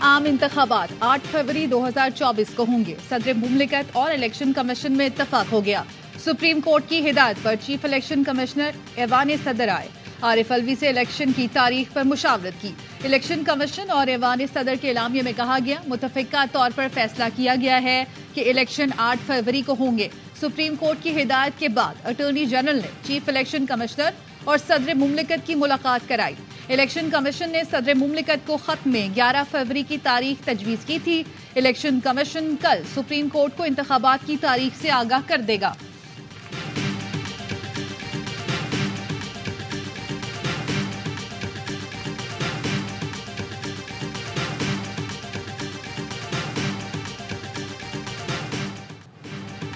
आम इंतखाबात 8 फरवरी 2024 को होंगे। सदर मुमलिकत और इलेक्शन कमीशन में इत्तफाक हो गया। सुप्रीम कोर्ट की हिदायत पर चीफ इलेक्शन कमिश्नर ऐवान सदर आए। आरिफ अलवी से इलेक्शन की तारीख पर मुशावरत की। इलेक्शन कमीशन और ऐवान सदर के एलामिया में कहा गया, मुतफिका तौर पर फैसला किया गया है कि इलेक्शन 8 फरवरी को होंगे। सुप्रीम कोर्ट की हिदायत के बाद अटॉर्नी जनरल ने चीफ इलेक्शन कमिश्नर और सदर मुमलिकत की मुलाकात कराई। इलेक्शन कमीशन ने सदर मुमलिकत को खत में 11 फरवरी की तारीख तजवीज की थी। इलेक्शन कमीशन कल सुप्रीम कोर्ट को इंतखाबात की तारीख से आगाह कर देगा।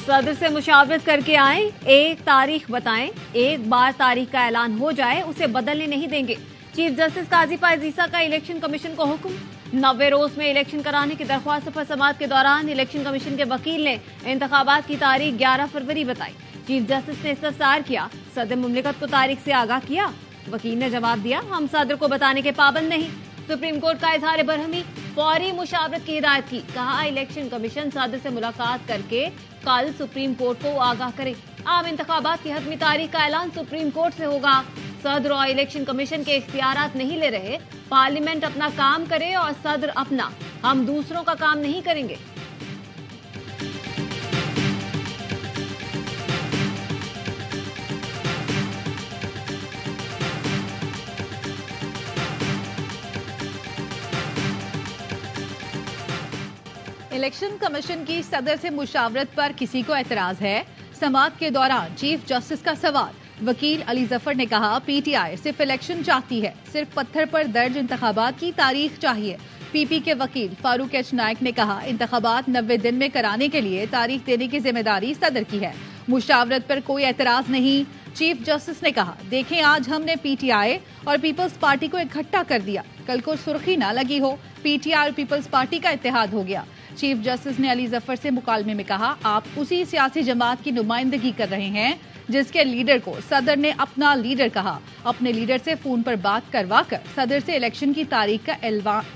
सदर से मुशावरत करके आए, एक तारीख बताएं। एक बार तारीख का ऐलान हो जाए उसे बदलने नहीं देंगे। चीफ जस्टिस काजी फायजीसा का इलेक्शन कमीशन को हुक्म। 90 रोज में इलेक्शन कराने की दरख्वास्त पर समाअत के दौरान इलेक्शन कमीशन के वकील ने इंतखाबात की तारीख 11 फरवरी बताई। चीफ जस्टिस ने इस्तफसार किया, सदर मुमलिकत को तारीख से आगाह किया। वकील ने जवाब दिया, हम सदर को बताने के पाबंद नहीं। सुप्रीम कोर्ट का इजहार बरहमी, फौरी मुशावरत की हिदायत की। कहा, इलेक्शन कमीशन सदर से मुलाकात करके कल सुप्रीम कोर्ट को आगाह करे। आम इंतखाबात की हतमी तारीख का ऐलान सुप्रीम कोर्ट से होगा। सदर और इलेक्शन कमीशन के इख्तियारात नहीं ले रहे। पार्लियामेंट अपना काम करे और सदर अपना। हम दूसरों का काम नहीं करेंगे। इलेक्शन कमीशन की सदर से मुशावरत पर किसी को एतराज है? समाअत के दौरान चीफ जस्टिस का सवाल। वकील अली जफर ने कहा, पीटीआई सिर्फ इलेक्शन चाहती है, सिर्फ पत्थर पर दर्ज इंतखाबात की तारीख चाहिए। पीपी के वकील फारूक एच नायक ने कहा, इंतखाबात 90 दिन में कराने के लिए तारीख देने की जिम्मेदारी सदर की है। मुशावरत पर कोई एतराज नहीं। चीफ जस्टिस ने कहा, देखें आज हमने पीटीआई और पीपल्स पार्टी को इकट्ठा कर दिया, कल को सुर्खी ना लगी हो, पीटीआई और पीपल्स पार्टी का इत्तेहाद हो गया। चीफ जस्टिस ने अली जफर से मुकालमे में कहा, आप उसी सियासी जमात की नुमाइंदगी कर रहे हैं जिसके लीडर को सदर ने अपना लीडर कहा। अपने लीडर से फोन पर बात करवा कर सदर से इलेक्शन की तारीख का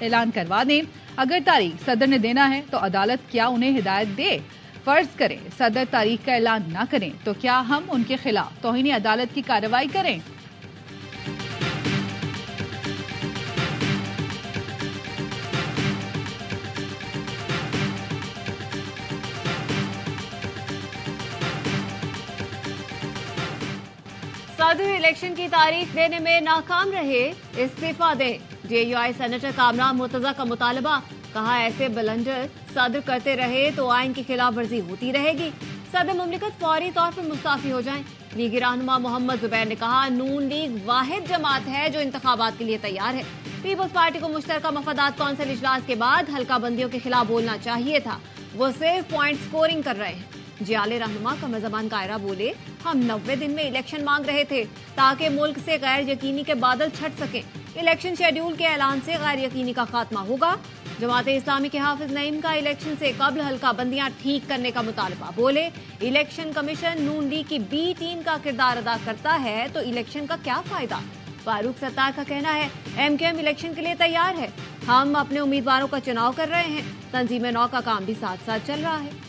ऐलान करवा दें। अगर तारीख सदर ने देना है तो अदालत क्या उन्हें हिदायत दे? फर्ज करें सदर तारीख का ऐलान न करें तो क्या हम उनके खिलाफ तौहीन अदालत की कार्रवाई करें? सदर इलेक्शन की तारीख देने में नाकाम रहे, इस्तीफा दें। जेयूआई सेनेटर कामरान मुर्तजा का मुतालबा। कहा, ऐसे ब्लंडर सदर करते रहे तो आइन की खिलाफ वर्जी होती रहेगी। सदर मुमलिकत फौरी तौर पर मुस्ताफी हो जाएं। लीगी रहनुमा मोहम्मद जुबैर ने कहा, नून लीग वाहिद जमात है जो इंतखाबात के लिए तैयार है। पीपल्स पार्टी को मुश्तरका मफादात कौंसिल इजलास के बाद हल्का बंदियों के खिलाफ बोलना चाहिए था, वो सिर्फ पॉइंट स्कोरिंग कर रहे हैं। जियाले रहनुमा कमर ज़बान कायरा बोले, हम 90 दिन में इलेक्शन मांग रहे थे ताकि मुल्क से गैर यकीनी के बादल छट सकें। इलेक्शन शेड्यूल के ऐलान से गैर यकीनी का खात्मा होगा। जमात इस्लामी के हाफिज नईम का इलेक्शन से कबल हल्का बंदियां ठीक करने का मुतालबा। बोले, इलेक्शन कमीशन नून लीग की बी टीम का किरदार अदा करता है तो इलेक्शन का क्या फायदा? फारूक सत्तार का कहना है, एमकेएम इलेक्शन के लिए तैयार है, हम अपने उम्मीदवारों का चुनाव कर रहे हैं, तंजीम नौ का काम भी साथ साथ चल रहा है।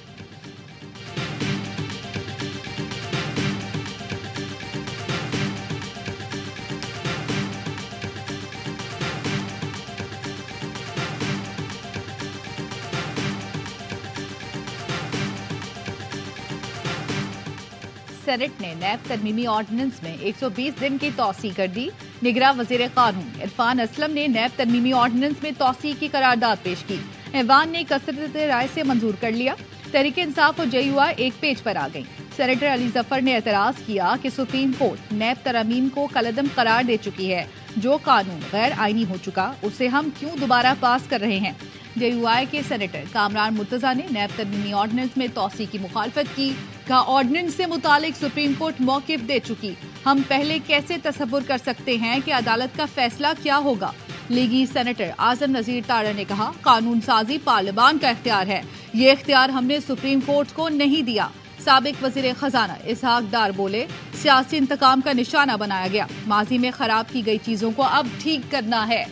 सेनेट ने नैब तरमीमी ऑर्डिनेंस में 120 दिन की तौसी कर दी। निगरां वजीर कानून इरफान असलम ने नैब तरमीमी ऑर्डिनेंस में तौसी की करारदाद पेश की। ऐवान ने कसरत राय से मंजूर कर लिया। तहरीक इंसाफ और जेयूआई एक पेज पर आ गई। सेनेटर अली जफर ने एतराज किया कि सुप्रीम कोर्ट नैब तरमीम को कलअदम करार दे चुकी है। जो कानून गैर आईनी हो चुका उसे हम क्यों दोबारा पास कर रहे हैं? जेयूआई के सेनेटर कामरान मुर्तजा ने नैब तरमीमी ऑर्डिनेंस में तौसी की मुखालफत की। कहा, ऑर्डिनेंस से मुतालिक सुप्रीम कोर्ट मौकिफ दे चुकी, हम पहले कैसे तसव्वुर कर सकते हैं कि अदालत का फैसला क्या होगा? लीगी सेनेटर आजम नजीर तारा ने कहा, कानून साजी पार्लियामान का इख्तियार है, ये इख्तियार हमने सुप्रीम कोर्ट को नहीं दिया। साबिक वजीर खजाना इसहाक डार बोले, सियासी इंतकाम का निशाना बनाया गया, माजी में खराब की गई चीजों को अब ठीक करना है।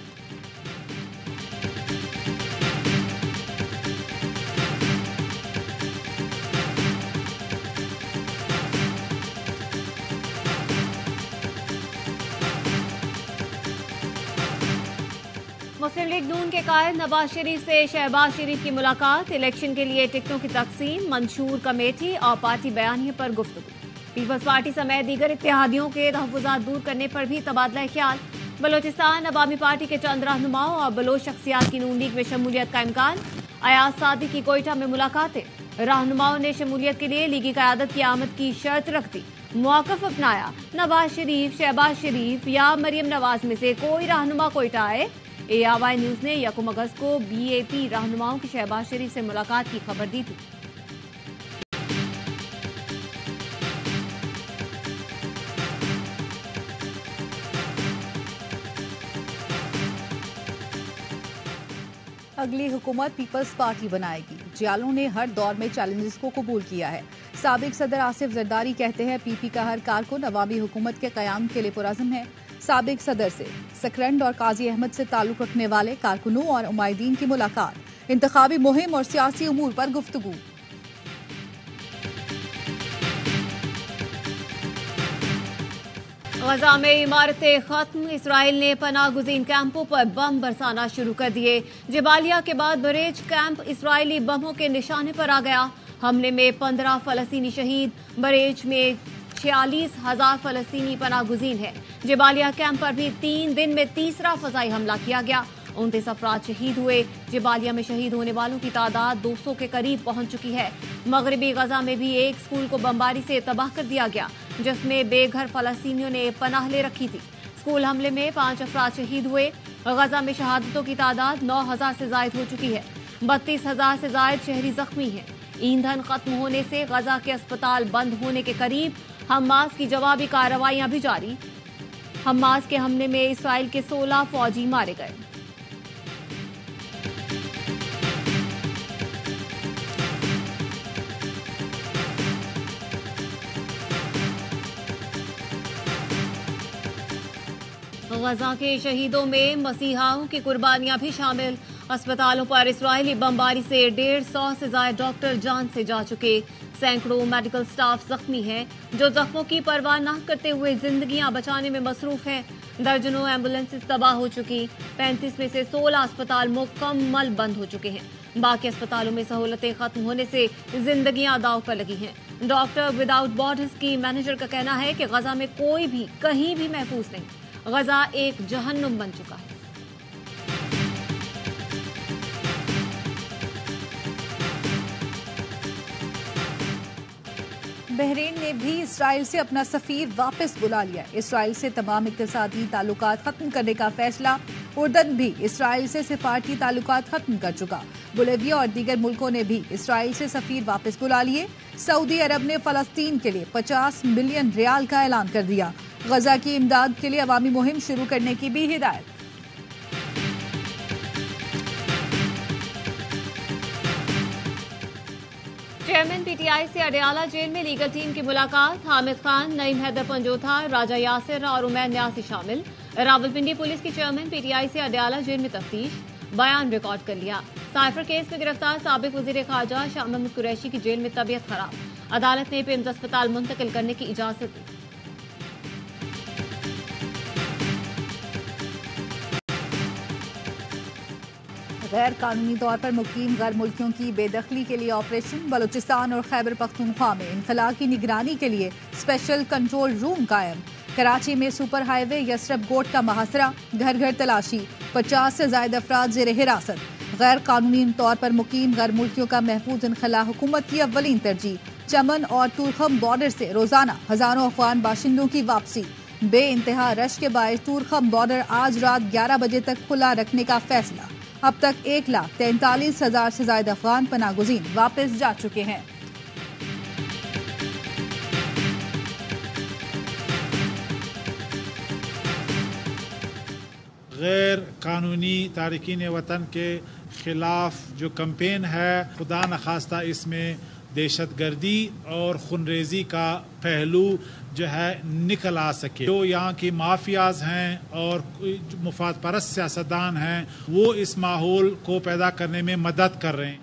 मुस्लिम लीग नून के कायद नवाज शरीफ से शहबाज शरीफ की मुलाकात, इलेक्शन के लिए टिकटों की तकसीम, मंशूर कमेटी और पार्टी बयानिए पर गुफ्तगू। पीपल्स पार्टी समेत दीगर इत्तेहादियों के तहफ़्फ़ुज़ात दूर करने पर भी तबादला ख्याल। बलोचिस्तान अवामी पार्टी के चंद रहनुमाओं और बलोच शख्सियात की नून लीग में शमूलियत का इम्कान। अयाज सादी की कोयटा में मुलाकातें, रहनुमाओं ने शमूलियत के लिए लीगी क़यादत की आमद की शर्त रख दी। मौक़िफ़ अपनाया, नवाज शरीफ, शहबाज शरीफ या मरियम नवाज में से कोई रहनुमा कोयटा आए। ARY न्यूज़ ने 1 अगस्त को BAP रहनुमाओं की शहबाज शरीफ से मुलाकात की खबर दी थी। अगली हुकूमत पीपल्स पार्टी बनाएगी। जियालों ने हर दौर में चैलेंजेस को कबूल किया है। साबिक सदर आसिफ जरदारी कहते हैं PP का हर कारकुन अवामी हुकूमत के क़याम के लिए पुरज़्म है। साबिक सदर से सकरंद और काजी अहमद से ताल्लुक रखने वाले कारकुनों और उमाइदीन की मुलाकात, इंतखाबी मुहिम और सियासी उमूर पर गुफ्तगू। गजा में इमारतें खत्म, इसराइल ने पनाह गुज़ीन कैंपों पर बम बरसाना शुरू कर दिए। जबालिया के बाद बरेज कैंप इसराइली बमों के निशाने पर आ गया। हमले में 15 फ़लस्तीनी शहीद, बरेज में 46,000 फ़लस्तीनी पनाह गुज़ीन है। जबालिया कैंप पर भी 3 दिन में तीसरा फ़ज़ाई हमला किया गया। 29 अफराद शहीद हुए। जबालिया में शहीद होने वालों की तादाद 200 के करीब पहुंच चुकी है। मगरबी गजा में भी एक स्कूल को बमबारी से तबाह कर दिया गया, जिसमें बेघर फ़लस्तीनियों ने पनाह ले रखी थी। स्कूल हमले में 5 अफराद शहीद हुए। गजा में शहादतों की तादाद 9,000 से जायद हो चुकी है। 32,000 से जायद शहरी जख्मी हैं। ईंधन खत्म होने से गजा के अस्पताल बंद होने के करीब। हमास की जवाबी कार्रवाइयां भी जारी। हमास के हमले में इसराइल के 16 फौजी मारे गए। गजा के शहीदों में मसीहाओं की कुर्बानियां भी शामिल। अस्पतालों पर इसराइली बमबारी से 150 से ज्यादा डॉक्टर जान से जा चुके। सैकड़ों मेडिकल स्टाफ जख्मी है, जो जख्मों की परवाह न करते हुए जिंदगियां बचाने में मसरूफ है। दर्जनों एम्बुलेंसेस तबाह हो चुकी। 35 में से 16 अस्पताल मुकम्मल बंद हो चुके हैं। बाकी अस्पतालों में सहूलतें खत्म होने से जिंदगियां दांव पर लगी हैं। डॉक्टर विदाउट बॉर्डर्स की मैनेजर का कहना है कि गजा में कोई भी कहीं भी महफूज नहीं। गजा एक जहन्नुम बन चुका है। बहरीन ने भी इसराइल से अपना सफीर वापस बुला लिया। इसराइल से तमाम इक्तिसादी ताल्लुकात खत्म करने का फैसला। उर्दन भी इसराइल से सिफारती ताल्लुकात खत्म कर चुका। बोलिविया और दीगर मुल्कों ने भी इसराइल से सफीर वापस बुला लिए। सऊदी अरब ने फलस्तीन के लिए 50 मिलियन रियाल का ऐलान कर दिया। गजा की इमदाद के लिए अवामी मुहिम शुरू करने की भी हिदायत। चेयरमैन PTI से अडयाला जेल में लीगल टीम की मुलाकात। हामिद खान, नईम हैदर पंजोथा, राजा यासिर और उमैर न्यासी शामिल। रावलपिंडी पुलिस की चेयरमैन PTI से अडयाला जेल में तफ्तीश, बयान रिकॉर्ड कर लिया। साइफर केस में गिरफ्तार साबिक वजीर खारजा शाह महमूद कुरैशी की जेल में तबीयत खराब, अदालत ने पिम्स अस्पताल मुंतकिल करने की इजाजत दी। गैर कानूनी तौर पर मुकीम गैर मुल्कियों की बेदखली के लिए ऑपरेशन। बलूचिस्तान और खैबर पख्तूनख्वा में इनखला की निगरानी के लिए स्पेशल कंट्रोल रूम कायम। कराची में सुपर हाईवे यसरब गोट का महासरा, घर घर तलाशी, 50 से ज्यादा अफराद जेर हिरासत। गैर कानूनी तौर पर मुकीम गैर मुल्कियों का महफूज इनखला हुकूमत की अव्वलीन तरजीह। चमन और तुरखम बॉर्डर से रोजाना हजारों अफगान बाशिंदों की वापसी। बे इंतहा रश के बायस तुरखम बॉर्डर आज रात 11 बजे तक खुला रखने का फैसला। अब तक 1,43,000 से ज्यादा अफगान पनाहगुज़ीन वापस जा चुके हैं। गैर कानूनी तारकीन वतन के खिलाफ जो कैंपेन है, खुदा न खास्ता इसमें दहशतगर्दी और खूनरेजी का पहलू जो है निकल आ सके। जो यहाँ की माफियाज हैं और मुफाद परस्त सियासतदान हैं, वो इस माहौल को पैदा करने में मदद कर रहे हैं।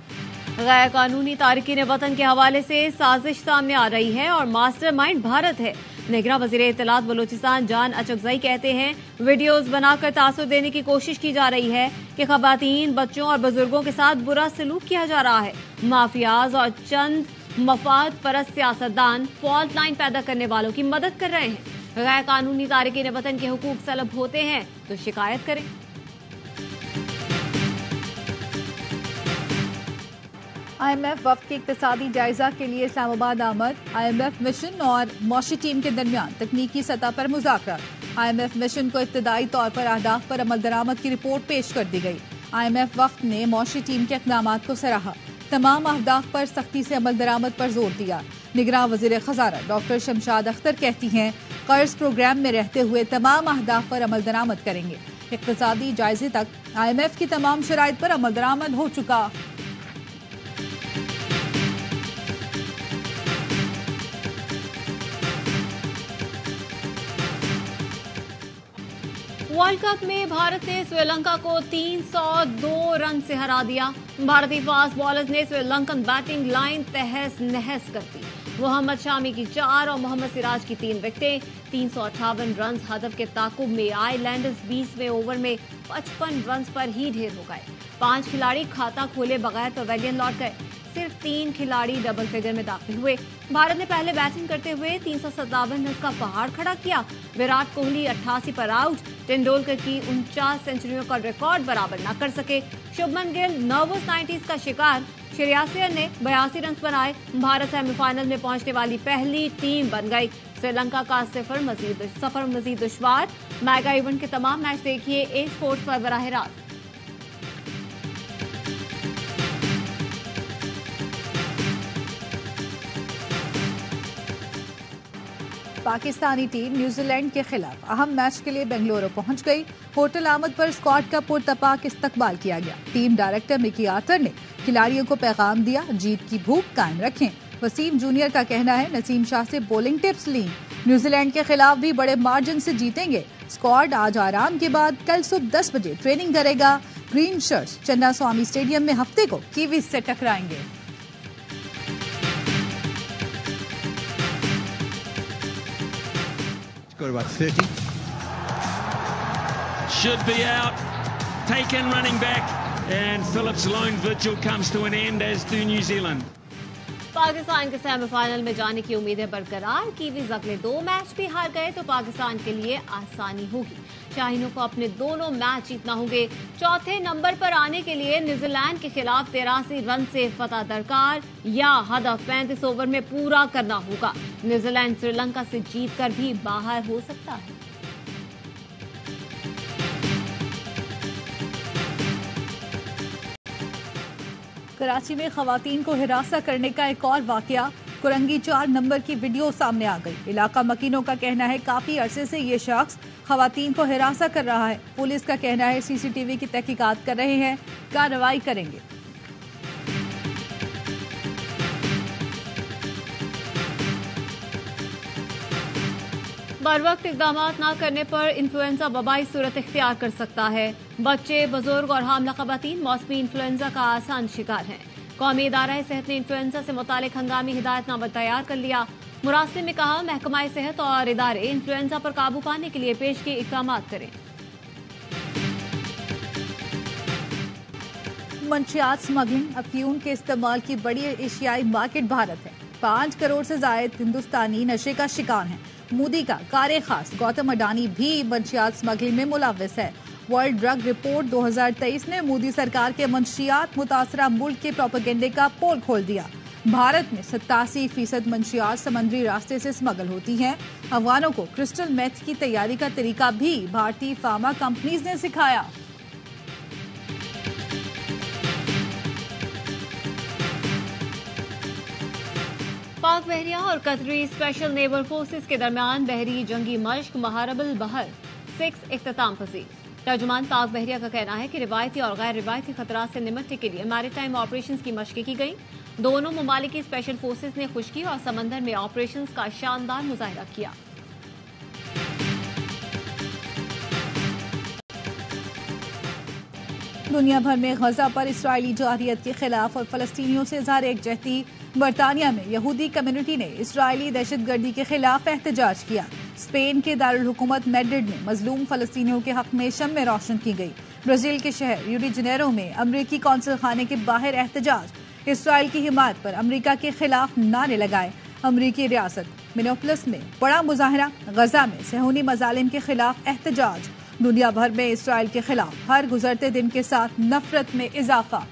गैर कानूनी तारकीन वतन के हवाले से साजिश सामने आ रही है और मास्टरमाइंड भारत है। निगरां वज़ीर इत्तलात बलूचिस्तान जान अचकजई कहते हैं वीडियोज बनाकर तासुर देने की कोशिश की जा रही है कि खवातीन, बच्चों और बुजुर्गों के साथ बुरा सलूक किया जा रहा है। माफियाज और चंद मफाद परस्त सियासतदान फॉल्ट लाइन पैदा करने वालों की मदद कर रहे हैं। गैर कानूनी तारिकीन वतन के हुकूक सलब होते हैं तो शिकायत करें। IMF वफ्द के इक्तिसादी जायजा के लिए इस्लामाबाद आमद। IMF मिशन और मौशी टीम के दरमियान तकनीकी सतह पर मुज़ाकरा। IMF मिशन को इब्तदाई तौर पर अहदाफ पर अमल दरामद की रिपोर्ट पेश कर दी गई। IMF वफ्द ने मौशी टीम के इक़दामात को सराहा, तमाम अहदाफ पर सख्ती से अमल दरामद पर जोर दिया। निगरां वज़ीर ख़ज़ाना डॉक्टर शमशाद अख्तर कहती हैं कर्ज प्रोग्राम में रहते हुए तमाम अहदाफ पर अमल दरामद करेंगे। इक़्तिसादी जायजे तक IMF की तमाम शराइत पर अमल दरामद हो चुका। वर्ल्ड कप में भारत ने श्रीलंका को 302 रन से हरा दिया। भारतीय फास्ट बॉलर्स ने श्रीलंकन बैटिंग लाइन तहस नहस कर दी। मोहम्मद शामी की 4 और मोहम्मद सिराज की 3 विकेटें। 358 रन हदफ के ताकुब में आइलैंडर्स 20वें ओवर में 55 रन पर ही ढेर हो गए। 5 खिलाड़ी खाता खोले बगैर पवेलियन लौट गए। सिर्फ 3 खिलाड़ी डबल फिगर में दाखिल हुए। भारत ने पहले बैटिंग करते हुए 357 रन का पहाड़ खड़ा किया। विराट कोहली 88 पर आउट। तेंदुलकर की 49 सेंचुरियों का रिकॉर्ड बराबर न कर सके। शुभमन गिल नर्वस 90s का शिकार। श्रेयस अय्यर ने 82 रन बनाए। भारत सेमीफाइनल में पहुंचने वाली पहली टीम बन गई। श्रीलंका का सफर मजीद दुश्वार। मेगा इवेंट के तमाम मैच देखिए ए स्पोर्ट्स पर बराह रास्त। पाकिस्तानी टीम न्यूजीलैंड के खिलाफ अहम मैच के लिए बेंगलुरु पहुंच गई। होटल आमद पर स्क्वाड का पुरतपाक इस्तकबाल किया गया। टीम डायरेक्टर मिकी आर्थर ने खिलाड़ियों को पैगाम दिया, जीत की भूख कायम रखें। वसीम जूनियर का कहना है नसीम शाह से बॉलिंग टिप्स ली। न्यूजीलैंड के खिलाफ भी बड़े मार्जिन से जीतेंगे। स्क्वाड आज आराम के बाद कल सुबह 10 बजे ट्रेनिंग करेगा। ग्रीन शर्ट्स चन्ना स्वामी स्टेडियम में हफ्ते को कीवीज से टकराएंगे। Got about 30. Should be out. Taken running back. And Phillips' lone vigil comes to an end, as do New Zealand. Pakistan के सेमीफाइनल में जाने की उम्मीदें बरकरार। कीवीज अगले 2 मैच भी हार गए तो पाकिस्तान के लिए आसानी होगी। शाहीनों को अपने दोनों मैच जीतना होंगे। चौथे नंबर पर आने के लिए न्यूजीलैंड के खिलाफ 83 रन से फतह दरकार या हदफ 35 ओवर में पूरा करना होगा। न्यूजीलैंड श्रीलंका से जीतकर भी बाहर हो सकता है। कराची में खवातीन को हिरासा करने का एक और वाकया। कुरंगी 4 नंबर की वीडियो सामने आ गई। इलाका मकीनों का कहना है काफी अरसे से ये शख्स खवातीन को हिरासा कर रहा है। पुलिस का कहना है सीसीटीवी की तहकीकात कर रहे हैं, कार्रवाई करेंगे। बरवक्त इकदाम न करने पर इन्फ्लुएंजा वबाई सूरत इख्तियार कर सकता है। बच्चे, बुजुर्ग और हामला खवातीन मौसमी इन्फ्लुएंजा का आसान शिकार हैं। कौमी इदारा सेहत ने इन्फ्लुएंजा से मुतालिक हंगामी हिदायतनामा तैयार कर लिया। मुरास्ले में कहा महकमा सेहत और इदारे इन्फ्लुएंजा पर काबू पाने के लिए पेश के इक़दाम करें। मंशियात स्मगलिंग अफ्यूम के इस्तेमाल की बड़ी एशियाई मार्केट भारत है। 5 करोड़ से जायद हिंदुस्तानी नशे का शिकार हैं। मोदी का कार खास गौतम अडानी भी मंशियात स्मगलिंग में मुलव्वस है। वर्ल्ड ड्रग रिपोर्ट 2023 ने मोदी सरकार के मंशियात मुतासरा मुल्क के प्रोपेगेंडे का पोल खोल दिया। भारत में 87% मंशियात समंदरी रास्ते से स्मगल होती हैं। अफगानों को क्रिस्टल मेथ की तैयारी का तरीका भी भारतीय फार्मा कंपनीज ने सिखाया। पाक बहरिया और कतरी स्पेशल नेवल फोर्सेस के दरमियान बहरी जंगी मश्क महारबल बहर 6 इख्तिताम पजीर। तर्जुमान पाक बहरिया का कहना है कि रिवायती और गैर रिवायती खतरात से निपटने के लिए मैरीटाइम ऑपरेशंस की मशक़ें की गई। दोनों ममालिक की स्पेशल फोर्सेस ने खुश्की और समंदर में ऑपरेशंस का शानदार मुजाहिरा किया। दुनिया भर में गजा पर इसराइली जारहियत के खिलाफ और फलस्तीनियों से इज़हार एकजहती। बरतानिया में यहूदी कम्युनिटी ने इजरायली दहशतगर्दी के खिलाफ एहतजाज किया। स्पेन के दारुल हुकूमत मैड्रिड में मजलूम फलस्तीनियों के हक में शम्में रोशन की गई। ब्राजील के शहर रियो डी जनेरो में अमरीकी कौंसल खाने के बाहर एहतजाज। इसराइल की हिमायत पर अमरीका के खिलाफ नारे लगाए। अमरीकी रियासत मिनोपोलिस में बड़ा मुजाहरा। गजा में सहूनी मजालिम के खिलाफ एहतजाज। दुनिया भर में इसराइल के खिलाफ हर गुजरते दिन के साथ नफरत में इजाफा।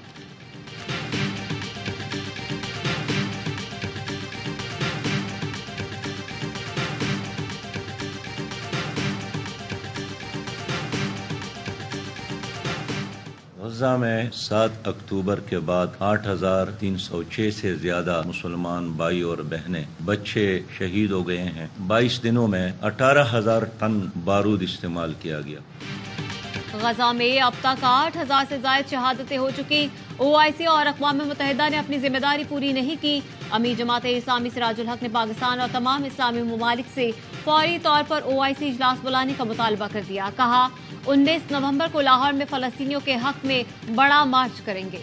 गजा में 7 अक्टूबर के बाद 8,306 से ज्यादा मुसलमान भाई और बहनें बच्चे शहीद हो गए हैं। 22 दिनों में 18,000 टन बारूद इस्तेमाल किया गया। गजा में अब तक 8,000 से ज्यादा शहादतें हो चुकी। OIC और अक़वाम मुत्तहिदा ने अपनी जिम्मेदारी पूरी नहीं की। अमीर जमात इस्लामी सिराजुल हक ने पाकिस्तान और तमाम इस्लामी ममालिक से फौरी तौर पर OIC इजलास बुलाने का मुतालबा कर दिया। कहा 19 नवंबर को लाहौर में फलस्तीनियों के हक में बड़ा मार्च करेंगे।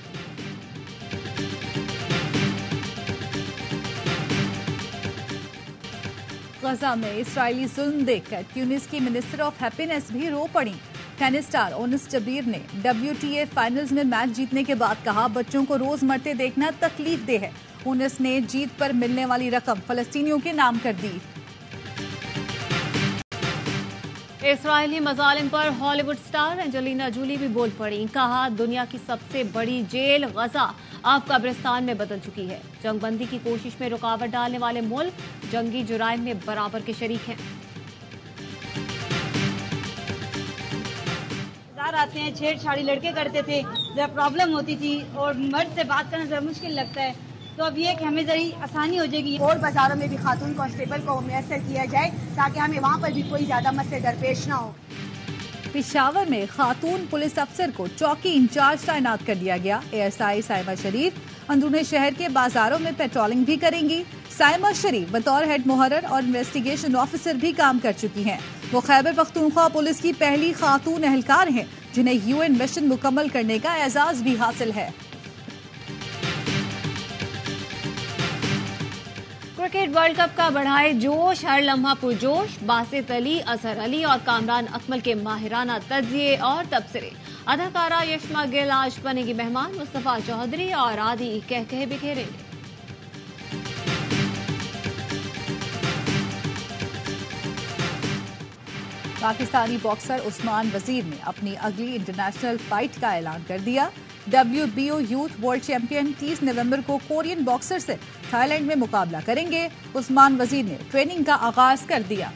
गजा में इस्राएली जुल्म देखकर ट्यूनिस की मिनिस्टर ऑफ हैप्पीनेस भी रो पड़ी। टेनिस स्टार ओनिस जबीर ने WTA फाइनल्स में मैच जीतने के बाद कहा, बच्चों को रोज मरते देखना तकलीफ दे है। ओनिस ने जीत पर मिलने वाली रकम फलस्तीनियों के नाम कर दी। इस्राएली मजालिम पर हॉलीवुड स्टार एंजेलिना जूली भी बोल पड़ी। कहा दुनिया की सबसे बड़ी जेल गजा अब कब्रिस्तान में बदल चुकी है। जंगबंदी की कोशिश में रुकावट डालने वाले मुल्क जंगी जुराइम में बराबर के शरीक हैं। आते हैं, छेड़छाड़ी लड़के करते थे, जब प्रॉब्लम होती थी और मर्द से बात करना जरा मुश्किल लगता है, तो अब ये कि हमें जरी आसानी हो जाएगी। और बाजारों में भी खातून कांस्टेबल को मैसर किया जाए ताकि हमें वहाँ पर भी कोई ज्यादा मसले दरपेश ना हो। पेशावर में खातून पुलिस अफसर को चौकी इंचार्ज तैनात कर दिया गया। ASI साइमा शरीफ अंदरूनी शहर के बाजारों में पेट्रोलिंग भी करेंगी। साइमा शरीफ बतौर हेड मुहर्रर और इन्वेस्टिगेशन ऑफिसर भी काम कर चुकी हैं। वो खैबर पख्तूनख्वा पुलिस की पहली खातून एहलकार हैं जिन्हें UN मिशन मुकम्मल करने का एजाज भी हासिल है। क्रिकेट वर्ल्ड कप का बढ़ाए जोश, हर लम्हा पुरजोश। बासित अली, अजहर अली और कामरान अकमल के माहिराना तज्जिए और तबसरे। अदाकारा यशमा गिल आज बनेगी मेहमान। मुस्तफा चौधरी और आदि कह बिखेरेंगे। पाकिस्तानी बॉक्सर उस्मान वजीर ने अपनी अगली इंटरनेशनल फाइट का ऐलान कर दिया। WBO यूथ वर्ल्ड चैंपियन 30 नवंबर को कोरियन बॉक्सर से थाईलैंड में मुकाबला करेंगे। उस्मान वजीर ने ट्रेनिंग का आगाज कर दिया।